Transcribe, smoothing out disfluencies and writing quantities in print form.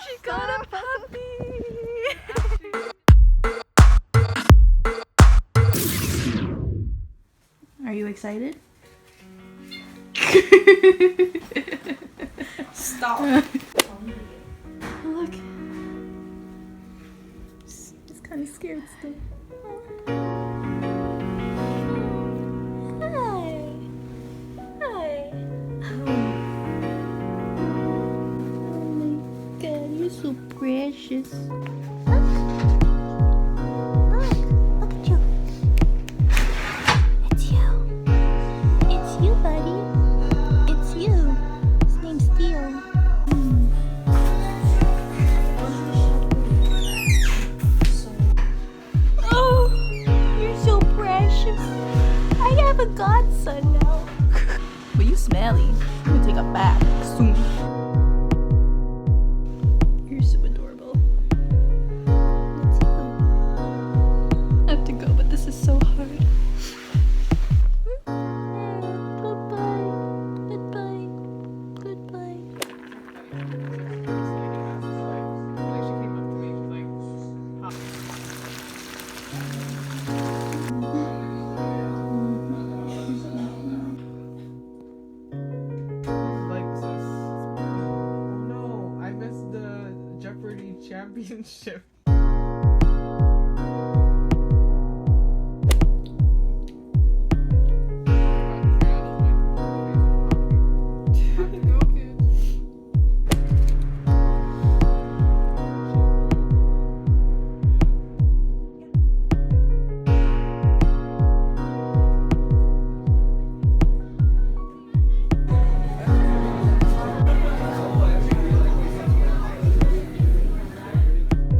She got a puppy. Are you excited? Stop. Look. She's kind of scared still. Hi. Hi. Oh my god, you're so precious. Look at you. It's you. It's you, buddy. It's you. His name's Theo. Oh, you're so precious. I have a godson now. But you smelly. I'm gonna take a bath soon. You're so adorable. It's you. I have to go, but this is so hard. Goodbye. Goodbye. Goodbye. Oh no, I missed the Jeopardy championship.